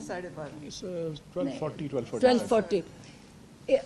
12:40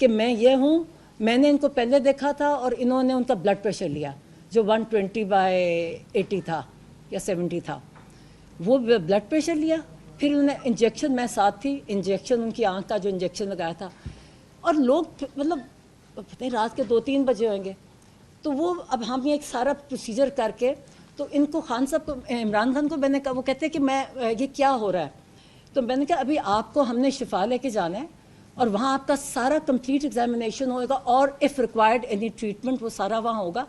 کہ میں یہ ہوں, میں نے ان کو پہلے دیکھا تھا اور انہوں نے ان کا بلڈ پریشر لیا جو 120/80 تھا یا 70 تھا, وہ بلڈ پریشر لیا, پھر انہوں نے انجیکشن, میں ساتھ تھی, انجیکشن ان کی آنکھ کا جو انجیکشن لگایا تھا, اور لوگ مطلب پتہ نہیں رات کے 2-3 بجے ہوئیں گے, تو وہ اب ہم یہ ایک سارا پروسیجر کر کے, تو ان کو خان صاحب کو, عمران خان کو میں نے کہا, وہ کہتے ہیں کہ میں یہ کیا ہو رہا ہے, تو میں نے کہا ابھی آپ کو ہم نے شفا لے کے جانا ہے اور وہاں آپ کا سارا کمپلیٹ ایگزامینیشن ہوگا اور اف ریکوائرڈ اینی ٹریٹمنٹ وہ سارا وہاں ہوگا.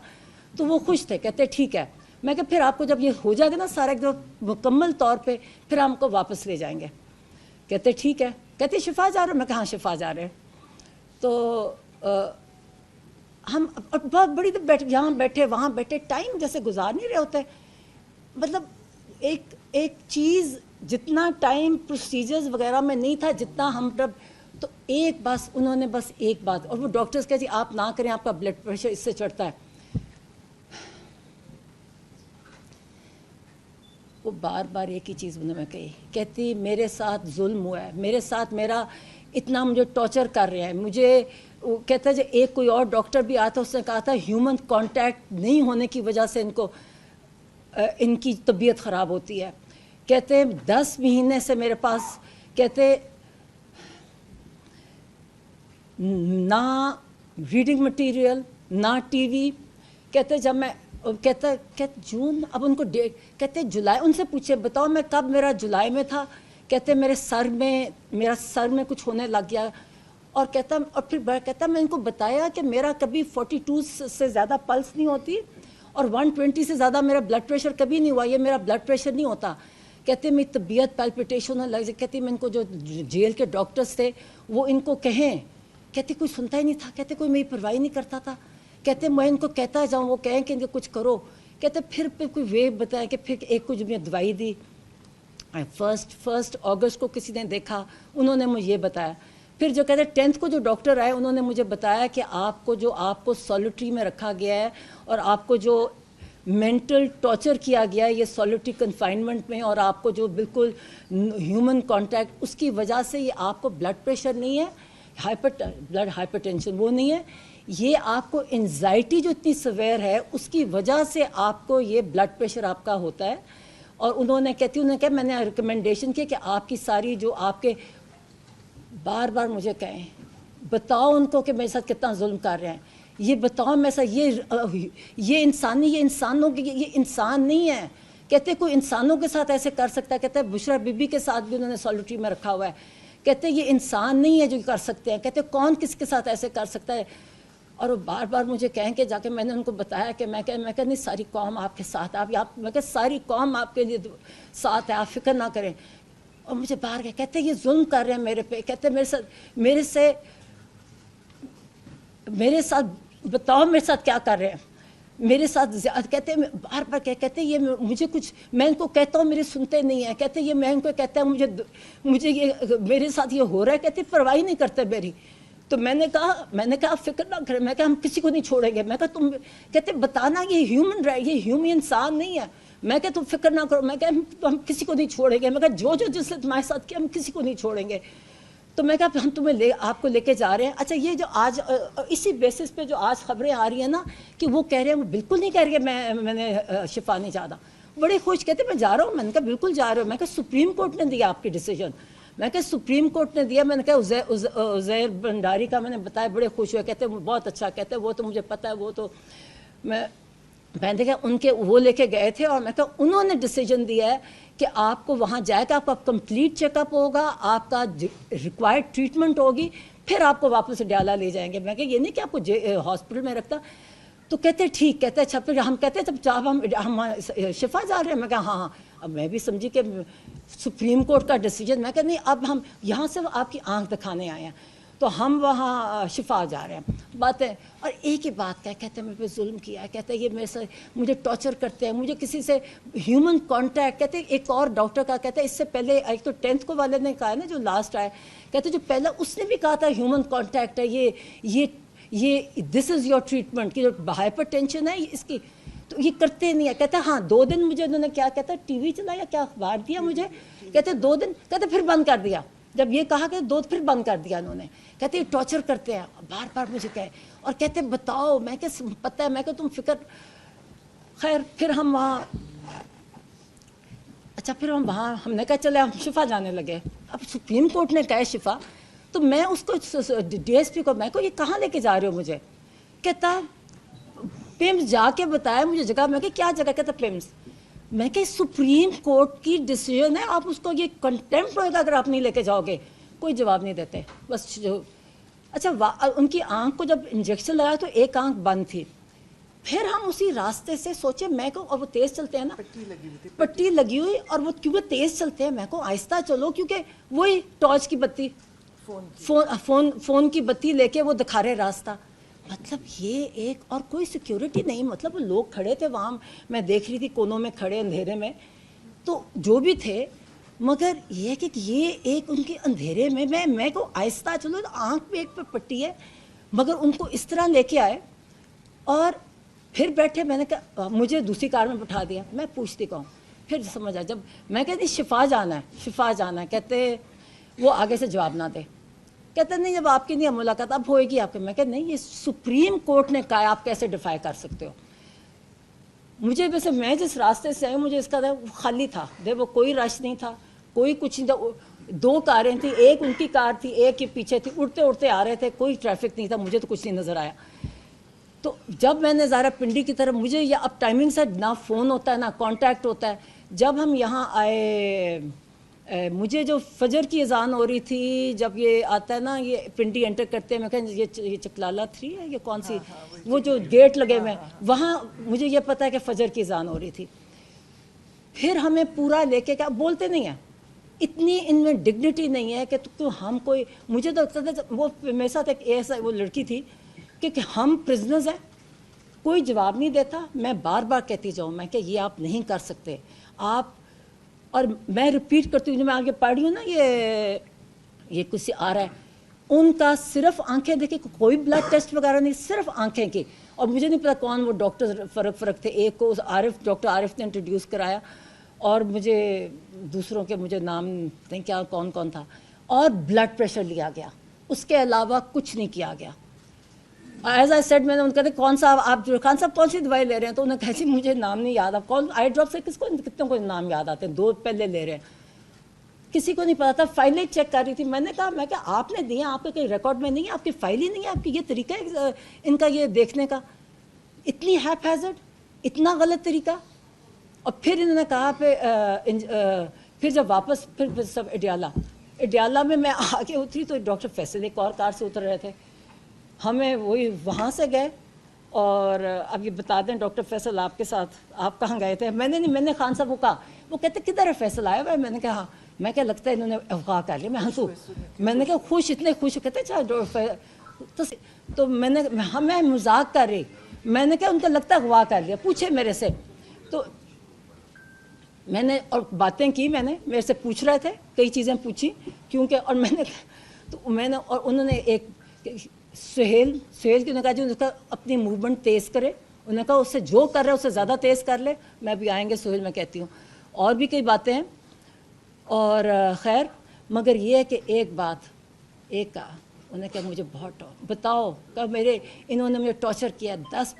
تو وہ خوش تھے, کہتے ٹھیک ہے. میں کہ پھر آپ کو جب یہ ہو جائے گا نا سارا ایک دم مکمل طور پہ, پھر ہم کو واپس لے جائیں گے. کہتے ٹھیک ہے. کہتے شفا جا رہے ہیں؟ میں کہا ہاں شفا جا رہے ہیں. تو ہم بہت بڑی دیر بیٹھے, یہاں بیٹھے وہاں بیٹھے, ٹائم جیسے گزار نہیں رہے ہوتے. مطلب ایک چیز جتنا ٹائم پروسیجرز وغیرہ میں نہیں تھا جتنا ہم جب, تو ایک بس انہوں نے بس ایک بات, اور وہ ڈاکٹرز کہتے جی آپ نہ کریں, آپ کا بلڈ پریشر اس سے چڑھتا ہے. وہ بار بار ایک ہی چیز انہوں نے کہی, کہتی میرے ساتھ ظلم ہوا ہے, میرے ساتھ میرا اتنا مجھے ٹارچر کر رہے ہیں. مجھے کہتا ہے جو ایک کوئی اور ڈاکٹر بھی آتا, اس نے کہا تھا ہیومن کانٹیکٹ نہیں ہونے کی وجہ سے ان کی طبیعت خراب ہوتی ہے. کہتے 10 مہینے سے میرے پاس, کہتے نہ ریڈنگ مٹیریل نہ ٹی وی. کہتے جب میں کہتے جون, اب ان کو ڈیٹ, کہتے جولائی, ان سے پوچھے بتاؤ میں کب, میرا جولائی میں تھا. کہتے میرا سر میں کچھ ہونے لگ گیا. اور کہتا, اور پھر کہتا میں ان کو بتایا کہ میرا کبھی 42 سے زیادہ پلس نہیں ہوتی اور 120 سے زیادہ میرا بلڈ پریشر کبھی نہیں ہوا, یہ میرا بلڈ پریشر نہیں ہوتا. کہتے میری طبیعت پیلپیٹیشن ہونے لگ جائے. کہتی میں ان کو جو جیل کے ڈاکٹرز تھے وہ ان کو کہیں, کہتے کوئی سنتا ہی نہیں تھا. کہتے کوئی میری پرواہی نہیں کرتا تھا. کہتے میں ان کو کہتا جاؤں, وہ کہیں کہ ان کو کچھ کرو. کہتے پھر کوئی وے بتایا کہ پھر ایک کچھ میں دوائی دی. 1 اگست کو کسی نے دیکھا, انہوں نے مجھے یہ بتایا. پھر جو کہتے 10th کو جو ڈاکٹر آئے, انہوں نے مجھے بتایا کہ آپ کو سولیٹری میں رکھا گیا ہے اور آپ کو جو مینٹل ٹارچر کیا گیا ہے یہ سولیٹری کنفائنمنٹ میں, اور آپ کو جو بالکل ہیومن کانٹیکٹ, اس کی وجہ سے یہ آپ کو بلڈ پریشر نہیں ہے, بلڈ ہائپر ٹینشن وہ نہیں ہے, یہ آپ کو انزائٹی جو اتنی سویر ہے اس کی وجہ سے آپ کو یہ بلڈ پریشر آپ کا ہوتا ہے. اور انہوں نے کہا میں نے ریکمنڈیشن کی کہ آپ کی ساری جو آپ کے, بار بار مجھے کہیں بتاؤ ان کو کہ میرے ساتھ کتنا ظلم کر رہے ہیں, یہ بتاؤ میرے ساتھ, یہ انسانی, یہ انسانوں کی, یہ انسان نہیں ہے. کہتے کوئی انسانوں کے ساتھ ایسے کر سکتا ہے. کہتے بشرا بی بی کے ساتھ بھی انہوں نے سولیٹری میں رکھا ہوا ہے. کہتے یہ انسان نہیں ہے جو کر سکتے ہیں. کہتے کون کس کے ساتھ ایسے کر سکتا ہے. اور وہ بار بار مجھے کہیں کہ جا کے میں نے ان کو بتایا کہ میں کہ نہیں ساری قوم آپ کے ساتھ, میں کہ ساری قوم آپ کے لیے ساتھ ہے, آپ فکر نہ کریں. اور مجھے باہر گئے, کہتے یہ ظلم کر رہے ہیں میرے پہ. کہتے میرے ساتھ بتاؤ میرے ساتھ کیا کر رہے ہیں, میرے ساتھ زیادہ. کہتے بار بار کہتے یہ مجھے کچھ, میں ان کو کہتا ہوں میرے سنتے نہیں ہیں. کہتے یہ میں ان کو کہتا ہوں مجھے یہ میرے ساتھ یہ ہو رہا ہے. کہتے پرواہی نہیں کرتے میری. تو میں نے کہا آپ فکر نہ کریں. میں کہا ہم کسی کو نہیں چھوڑیں گے. میں کہا تم, کہتے بتانا یہ ہیومن انسان نہیں ہے. میں کہا تم فکر نہ کرو. میں کہا ہم کسی کو نہیں چھوڑیں گے. میں کہا جو جس نے تمہارے ساتھ کیا ہم کسی کو نہیں چھوڑیں گے. تو میں کہا ہم تمہیں آپ کو لے کے جا رہے ہیں. اچھا یہ جو آج اسی بیسس پہ جو آج خبریں آ رہی ہیں نا کہ وہ کہہ رہے ہیں, وہ بالکل نہیں کہہ رہے کہ میں نے شفا نہیں چاہتا. بڑے خوش, کہتے میں جا رہا ہوں. میں نے کہا بالکل جا رہے ہو. میں کہا سپریم کورٹ نے دیا آپ کی ڈیسیجن. میں کہا سپریم کورٹ نے دیا. میں نے کہا عزیر بھنڈاری کا میں نے بتایا, بڑے خوش ہوئے. کہتے بہت اچھا. کہتے وہ تو مجھے پتہ ہے, وہ تو میں نے کہا ان کے وہ لے کے گئے تھے. اور میں کہا انہوں نے ڈیسیجن دیا ہے کہ آپ کو وہاں جائے گا, آپ کا کمپلیٹ چیک اپ ہوگا, آپ کا ریکوائرڈ ٹریٹمنٹ ہوگی, پھر آپ کو واپس ڈیالہ لے جائیں گے. میں کہا یہ نہیں کہ آپ کو ہاسپٹل میں رکھتا. تو کہتے ٹھیک. کہتے اچھا پھر ہم کہتے جب ہم شفا جا رہے ہیں. میں کہا ہاں. اب میں بھی سمجھی کہ سپریم کورٹ کا ڈیسیجن. میں کہا نہیں, اب ہم یہاں سے آپ کی آنکھ دکھانے آئے ہیں, تو ہم وہاں شفا جا رہے ہیں. باتیں, اور ایک ہی بات کہتے ہیں میرے پہ ظلم کیا ہے. کہتے ہیں یہ میرے سے مجھے ٹارچر کرتے ہیں, مجھے کسی سے ہیومن کانٹیکٹ. کہتے ایک اور ڈاکٹر کا, کہتے ہیں اس سے پہلے ایک تو 10th کو والے نے کہا نا جو لاسٹ آئے, کہتے جو پہلا اس نے بھی کہا تھا ہیومن کانٹیکٹ ہے, یہ دس از یور ٹریٹمنٹ کی جو ہائپر ٹینشن ہے اس کی. تو یہ کرتے نہیں ہے. کہتے ہاں 2 دن مجھے انہوں نے کیا کہتا ٹی وی چلایا, کیا اخبار دیا مجھے. کہتے 2 دن, کہتے پھر بند کر دیا. جب یہ کہا کہ دودھ پھر بند کر دیا انہوں نے. کہتے یہ ٹارچر کرتے ہیں, بار بار مجھے کہے, اور کہتے بتاؤ. میں کہ پتہ ہے, میں کہ تم فکر. خیر پھر ہم وہاں, اچھا پھر ہم وہاں, ہم نے کہا چلے ہم شفا جانے لگے. اب سپریم کورٹ نے کہا شفا, تو میں اس کو ڈی ایس پی کو, میں کو یہ کہاں لے کے جا رہے ہو مجھے؟ کہتا پیمز جا کے بتایا مجھے جگہ. میں کہ کیا جگہ؟ کہتا پیمز. میں کہ سپریم کورٹ کی ڈیسیژن ہے, آپ اس کو یہ کنٹیمپٹ ہوئے گا اگر آپ نہیں لے کے جاؤ گے. کوئی جواب نہیں دیتے بس جو. اچھا ان کی آنکھ کو جب انجیکشن لگایا تو ایک آنکھ بند تھی. پھر ہم اسی راستے سے سوچے, میں کو, اور وہ تیز چلتے ہیں نا, پٹی لگی ہوئی, اور وہ کیونکہ تیز چلتے ہیں, میں کو آہستہ چلو, کیونکہ وہی ٹارچ کی بتی, فون کی بتی لے کے وہ دکھا رہے راستہ. مطلب یہ ایک, اور کوئی سیکیورٹی نہیں, مطلب لوگ کھڑے تھے وہاں, میں دیکھ رہی تھی کونوں میں کھڑے اندھیرے میں, تو جو بھی تھے. مگر یہ کہ یہ ایک ان کے اندھیرے میں, میں کو آہستہ چلو, آنکھ پہ ایک پہ پٹی ہے, مگر ان کو اس طرح لے کے آئے اور پھر بیٹھے. میں نے کہا مجھے دوسری کار میں بٹھا دیا. میں پوچھتی کہوں, پھر سمجھ آ, جب میں کہتی شفا جانا ہے, شفا جانا ہے, کہتے وہ آگے سے جواب نہ دے. کہتے نہیں جب آپ کی نہیں ملاقات اب ہوئے گی آپ کے. میں کہتے نہیں, یہ سپریم کورٹ نے کہا, آپ کیسے ڈیفائی کر سکتے ہو؟ مجھے ویسے, میں جس راستے سے آئی مجھے اس کا خالی تھا, وہ کوئی رش نہیں تھا, کوئی کچھ نہیں تھا. 2 کاریں تھیں, ایک ان کی کار تھی, ایک کے پیچھے تھی, اڑتے اڑتے آ رہے تھے, کوئی ٹریفک نہیں تھا, مجھے تو کچھ نہیں نظر آیا. تو جب میں نے ظاہرہ پنڈی کی طرف, مجھے یہ اب ٹائمنگ سے نہ فون ہوتا ہے نہ کانٹیکٹ ہوتا ہے. جب ہم یہاں آئے, مجھے جو فجر کی اذان ہو رہی تھی, جب یہ آتا ہے نا, یہ پنڈی انٹر کرتے ہیں, میں کہیں یہ چکلالہ 3 ہے, یہ کون سی, وہ جو گیٹ لگے ہوئے ہیں وہاں, مجھے یہ پتہ ہے کہ فجر کی اذان ہو رہی تھی. پھر ہمیں پورا لے کے, کیا بولتے نہیں ہیں, اتنی ان میں ڈگنیٹی نہیں ہے کہ تو ہم کوئی. مجھے تو لگتا تھا, وہ میرے ساتھ ایک ایسا وہ لڑکی تھی کہ ہم پرزنرز ہیں, کوئی جواب نہیں دیتا. میں بار بار کہتی جاؤں, میں کہ یہ آپ نہیں کر سکتے آپ. اور میں ریپیٹ کرتی ہوں, جو میں آگے پڑھ رہی ہوں نا, یہ کچھ آ رہا ہے, ان کا صرف آنکھیں دیکھیں, کوئی بلڈ ٹیسٹ وغیرہ نہیں, صرف آنکھیں کی. اور مجھے نہیں پتا کون وہ ڈاکٹر فرق تھے. ایک کو عارف, ڈاکٹر عارف نے انٹروڈیوس کرایا, اور مجھے دوسروں کے مجھے نام نہیں کیا کون کون تھا. اور بلڈ پریشر لیا گیا, اس کے علاوہ کچھ نہیں کیا گیا. ایز آئی سیڈ, میں نے ان کو کہا کون سا آپ جو خان صاحب کون سی دوائی لے رہے ہیں؟ تو انہوں نے کہا مجھے نام نہیں یاد. آپ کون آئی ڈراپ سے کس کو, کتنے کو نام یاد آتے ہیں, 2 پہلے لے رہے ہیں, کسی کو نہیں پتا تھا. فائلیں چیک کر رہی تھی. میں نے کہا, میں کہ آپ نے دیا, آپ کے کوئی ریکارڈ میں نہیں ہے, آپ کی فائل ہی نہیں ہے, آپ کی یہ طریقہ ہے ان کا یہ دیکھنے کا, اتنی ہیپ ہیزرڈ, اتنا غلط طریقہ. اور پھر انہوں نے کہا پھر جب واپس پھر سب اڈیالہ میں آگے اتری تو ڈاکٹر فیصل ایک اور کار سے اتر رہے تھے. ہمیں وہی وہاں سے گئے. اور اب یہ بتا دیں ڈاکٹر فیصل آپ کے ساتھ, آپ کہاں گئے تھے؟ میں نے خان صاحب کو کہا. وہ کہتے کدھر ہے فیصل آیا ہوا ہے؟ میں نے کہا میں کیا لگتا ہے انہوں نے اغوا کر لیا. میں ہنسوں, میں نے کہا خوش, اتنے خوش. کہتے اچھا, تو میں مذاق کر رہی. میں نے کہا ان کو لگتا ہے اغوا کر لیا, پوچھے میرے سے. تو میں نے اور باتیں کی, میں نے میرے سے پوچھ رہے تھے, کئی چیزیں پوچھی کیونکہ, اور میں نے اور انہوں نے ایک سہیل کی نے کہا جو اپنی موومنٹ تیز کرے. انہوں نے کہا اس سے جو کر رہے اس سے زیادہ تیز کر لے. میں بھی آئیں گے سہیل, میں کہتی ہوں, اور بھی کئی باتیں ہیں. اور خیر, مگر یہ ہے کہ ایک بات ایک کہا, انہوں نے کہا مجھے بہت بتاؤ, کہ انہوں نے مجھے ٹارچر کیا 10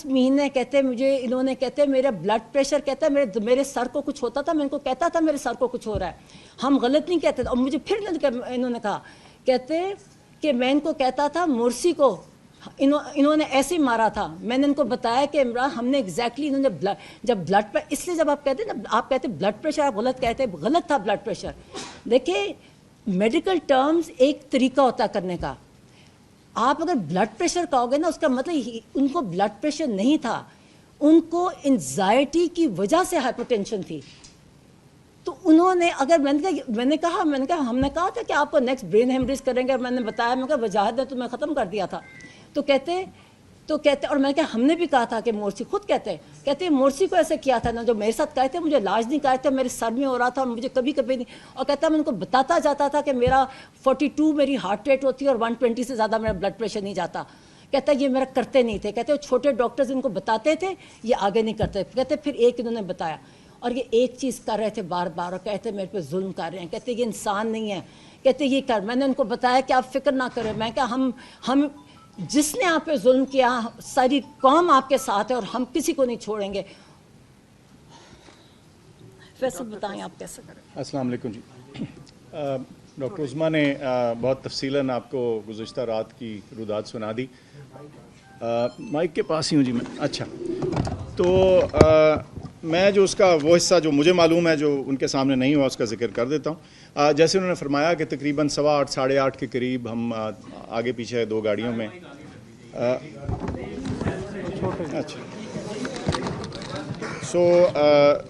مہینے کہتے مجھے, انہوں نے کہتے میرا بلڈ پریشر, کہتا ہے میرے سر کو کچھ ہوتا تھا, میں ان کو کہتا تھا میرے سر کو کچھ ہو رہا ہے, ہم غلط نہیں کہتے. اور مجھے پھر انہوں نے کہا, کہتے کہ میں ان کو کہتا تھا مرسی کو انہوں نے ایسے ہی مارا تھا. میں نے ان کو بتایا کہ عمران ہم نے ایگزیکٹلی, انہوں نے جب بلڈ پر, اس لیے جب آپ کہتے ہیں نا, آپ کہتے بلڈ پریشر, آپ غلط کہتے, غلط تھا بلڈ پریشر. دیکھیں میڈیکل ٹرمز ایک طریقہ ہوتا کرنے کا. آپ اگر بلڈ پریشر کہو گے نا, اس کا مطلب ان کو بلڈ پریشر نہیں تھا, ان کو انزائٹی کی وجہ سے ہائپر ٹینشن تھی. تو انہوں نے, اگر میں نے کہا ہم نے کہا تھا کہ آپ کو نیکسٹ برین ہیمریج کریں گے, اور میں نے بتایا, میں کہا وجاہت نے تو میں ختم کر دیا تھا. تو کہتے اور میں کہا ہم نے بھی کہا تھا کہ مورسی, خود کہتے مورسی کو ایسے کیا تھا نا, جو میرے ساتھ کہتے مجھے علاج نہیں کہتے تھے, میرے سر میں ہو رہا تھا اور مجھے کبھی نہیں. اور کہتا میں ان کو بتاتا جاتا تھا کہ میرا 42 میری ہارٹ ریٹ ہوتی ہے اور 120 سے زیادہ میرا بلڈ پریشر نہیں جاتا. کہتا یہ میرا کرتے نہیں تھے. کہتے وہ چھوٹے ڈاکٹرز ان کو بتاتے تھے, یہ آگے نہیں کرتے. کہتے پھر ایک انہوں نے بتایا, اور یہ ایک چیز کر رہے تھے بار بار، اور کہتے میرے پہ ظلم کر رہے ہیں، کہتے یہ انسان نہیں ہے، کہتے یہ کر. میں نے ان کو بتایا کہ آپ فکر نہ کریں. میں کہا ہم جس نے آپ پہ ظلم کیا ساری قوم آپ کے ساتھ ہے اور ہم کسی کو نہیں چھوڑیں گے. فیصل بتائیں آپ کیسے کریں. السلام علیکم جی. ڈاکٹر عظمیٰ نے بہت تفصیلاً آپ کو گزشتہ رات کی رودات سنا دی. مائک کے پاس ہی ہوں جی میں. اچھا، تو میں جو اس کا وہ حصہ جو مجھے معلوم ہے جو ان کے سامنے نہیں ہوا اس کا ذکر کر دیتا ہوں. جیسے انہوں نے فرمایا کہ تقریباً 8:15 ساڑھے 8 کے قریب ہم آگے پیچھے 2 گاڑیوں میں اچھا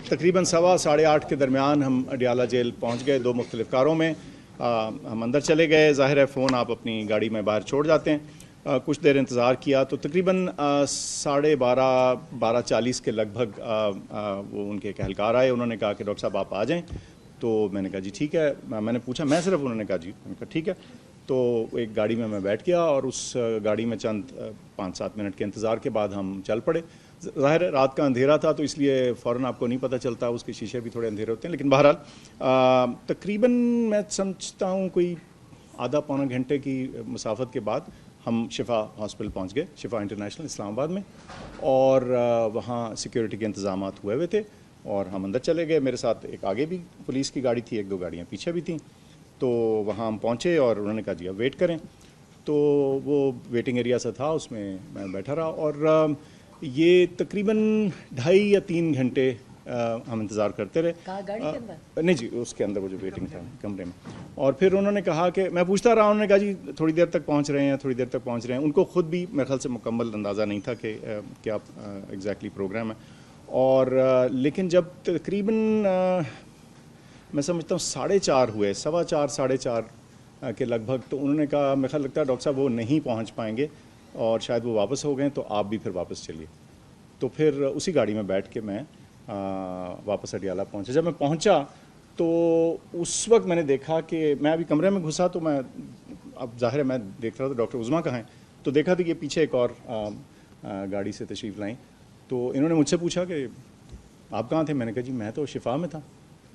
تقریباً 7:15 8 کے درمیان ہم اڈیالہ جیل پہنچ گئے. 2 مختلف کاروں میں ہم اندر چلے گئے. ظاہر ہے فون آپ اپنی گاڑی میں باہر چھوڑ جاتے ہیں. کچھ دیر انتظار کیا تو تقریباً 12:30 12:40 کے لگ بھگ وہ ان کے ایک اہلکار آئے. انہوں نے کہا کہ ڈاکٹر صاحب آپ آ جائیں. تو میں نے کہا جی ٹھیک ہے. میں نے پوچھا میں صرف، انہوں نے کہا جی. میں نے کہا ٹھیک ہے. تو ایک گاڑی میں بیٹھ گیا اور اس گاڑی میں چند 5-7 منٹ کے انتظار کے بعد ہم چل پڑے. ظاہر رات کا اندھیرا تھا تو اس لیے فوراً آپ کو نہیں پتہ چلتا، اس کے شیشے بھی تھوڑے اندھیرے ہوتے ہیں. لیکن بہرحال تقریباً میں سمجھتا ہوں کوئی آدھا پونا گھنٹے کی مسافت کے بعد ہم شفا ہاسپٹل پہنچ گئے، شفا انٹرنیشنل اسلام آباد میں. اور وہاں سیکیورٹی کے انتظامات ہوئے تھے اور ہم اندر چلے گئے. میرے ساتھ ایک آگے بھی پولیس کی گاڑی تھی، 1-2 گاڑیاں پیچھے بھی تھیں. تو وہاں ہم پہنچے اور انہوں نے کہا جی اب ویٹ کریں. تو وہ ویٹنگ ایریا سے تھا، اس میں میں بیٹھا رہا اور یہ تقریباً 2.5 یا 3 گھنٹے ہم انتظار کرتے رہے. گاڑی کے اندر؟ نہیں جی، اس کے اندر وہ جو ویٹنگ تھا کمرے میں. اور پھر انہوں نے کہا کہ میں پوچھتا رہا، انہوں نے کہا جی تھوڑی دیر تک پہنچ رہے ہیں، تھوڑی دیر تک پہنچ رہے ہیں. ان کو خود بھی میرے خیال سے مکمل اندازہ نہیں تھا کہ کیا ایگزیکٹلی پروگرام ہے. اور لیکن جب تقریباً میں سمجھتا ہوں 4:30 ہوئے، 4:15 4:30 کے لگ بھگ، تو انہوں نے کہا میرے خیال لگتا ہے ڈاکٹر صاحب وہ نہیں پہنچ پائیں گے اور شاید وہ واپس ہو گئے، تو آپ بھی پھر واپس چلیے. تو پھر اسی گاڑی میں بیٹھ کے میں واپس اڈیالہ پہنچا. جب میں پہنچا تو اس وقت میں نے دیکھا کہ میں ابھی کمرے میں گھسا تو میں اب ظاہر ہے میں دیکھ رہا تھا ڈاکٹر عظمیٰ کہاں ہیں. تو دیکھا کہ یہ پیچھے ایک اور گاڑی سے تشریف لائیں. تو انہوں نے مجھ سے پوچھا کہ آپ کہاں تھے. میں نے کہا جی میں تو شفا میں تھا.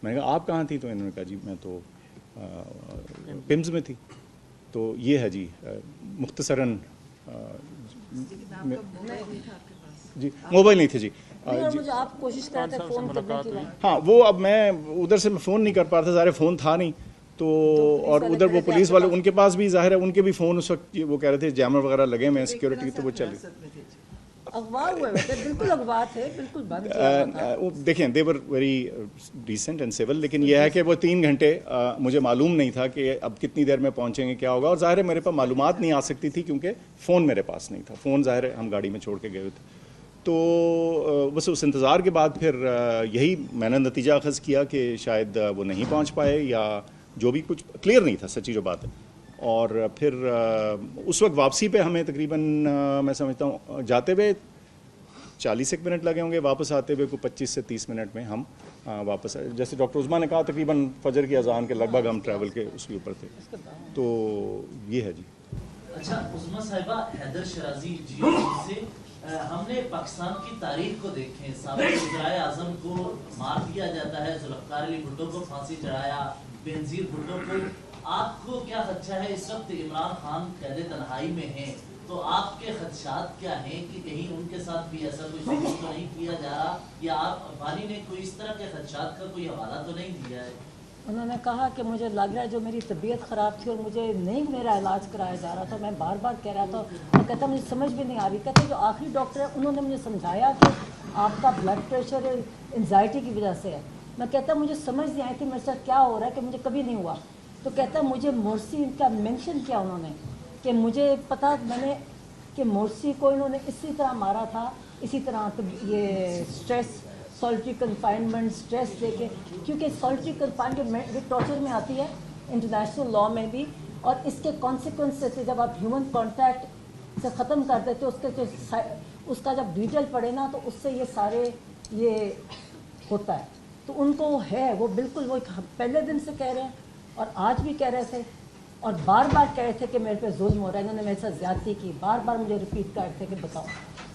میں نے کہا آپ کہاں تھی؟ تو انہوں نے کہا جی میں تو پمز میں تھی. تو یہ ہے جی مختصراً. جی موبائل نہیں تھے جی. مجھے آپ کوشش کر رہے تھے فون کرنے کی. ہاں وہ اب میں ادھر سے میں فون نہیں کر پا رہا تھا، ظاہر فون تھا نہیں. تو اور ادھر وہ پولیس والے ان کے پاس بھی ظاہر ہے ان کے بھی فون اس وقت وہ کہہ رہے تھے جیمر وغیرہ لگے ہوئے ہیں سیکیورٹی، تو وہ چلے. اغوا ہوئے تھے، بالکل اغوا تھے، بالکل بند کیا تھا. دیکھیں they were very decent and civil. لیکن یہ ہے کہ وہ 3 گھنٹے مجھے معلوم نہیں تھا کہ اب کتنی دیر میں پہنچیں گے، کیا ہوگا. اور ظاہر ہے میرے پاس معلومات نہیں آ سکتی تھی کیونکہ فون میرے پاس نہیں تھا. فون ظاہر ہے ہم گاڑی میں چھوڑ کے گئے ہوئے تھے. تو بس اس انتظار کے بعد پھر یہی میں نے نتیجہ اخذ کیا کہ شاید وہ نہیں پہنچ پائے یا جو بھی کچھ کلیئر نہیں تھا، سچی جو بات ہے. اور پھر اس وقت واپسی پہ ہمیں تقریباً میں سمجھتا ہوں جاتے ہوئے 40 منٹ لگے ہوں گے، واپس آتے ہوئے کوئی 25 سے 30 منٹ میں ہم واپس آئے. جیسے ڈاکٹر عظمیٰ نے کہا تقریباً فجر کی اذان کے لگ بھگ ہم ٹریول کے اس کے اوپر تھے. تو یہ ہے جی. اچھا عظمیٰ صاحبہ، حیدر شرازی سے ہم نے پاکستان کی تاریخ کو دیکھیں. سابق وزرائے اعظم کو مار دیا جاتا ہے، ذوالفقار علی بھٹو کو پھانسی چڑھایا، بینظیر بھٹو کو. آپ کو کیا خدشہ ہے؟ اس وقت عمران خان قید تنہائی میں ہیں، تو آپ کے خدشات کیا ہیں کہ کہیں ان کے ساتھ بھی ایسا کوئی سلوک تو نہیں کیا جا رہا، یا آپ افغانی نے کوئی اس طرح کے خدشات کا کوئی حوالہ تو نہیں دیا ہے؟ انہوں نے کہا کہ مجھے لگ رہا ہے جو میری طبیعت خراب تھی اور مجھے نہیں میرا علاج کرایا جا رہا تھا. میں بار بار کہہ رہا تھا اور کہتا مجھے سمجھ بھی نہیں آ رہی. کہتے جو آخری ڈاکٹر ہے انہوں نے مجھے سمجھایا کہ آپ کا بلڈ پریشر انزائٹی کی وجہ سے ہے. میں کہتا میجھے سمجھ نہیں آئی تھی میرے ساتھ کیا ہو رہا ہے کہ مجھے کبھی نہیں ہوا. تو کہتا مجھے مورسی کا مینشن کیا انہوں نے کہ مجھے پتا میں نے کہ مورسی کو انہوں نے اسی طرح مارا تھا، اسی طرح یہ stress solitary confinement stress they کے، کیونکہ سالٹری کنفائنمنٹ ٹارچر میں آتی ہے انٹرنیشنل لاء میں بھی. اور اس کے کانسیکوینس جب آپ ہیومن کانٹیکٹ سے ختم کر دیتے اس کے جو اس کا جب ڈیٹیل پڑھے نا تو اس سے یہ سارے یہ ہوتا ہے. تو ان کو ہے وہ بالکل وہ پہلے دن سے کہہ رہے ہیں اور آج بھی کہہ رہے تھے اور بار بار کہہ رہے تھے کہ میرے پہ ظلم ہو رہا ہے، انہوں نے میرے ساتھ زیادتی کی. بار بار مجھے ریپیٹ کر رہے تھے کہ بتاؤ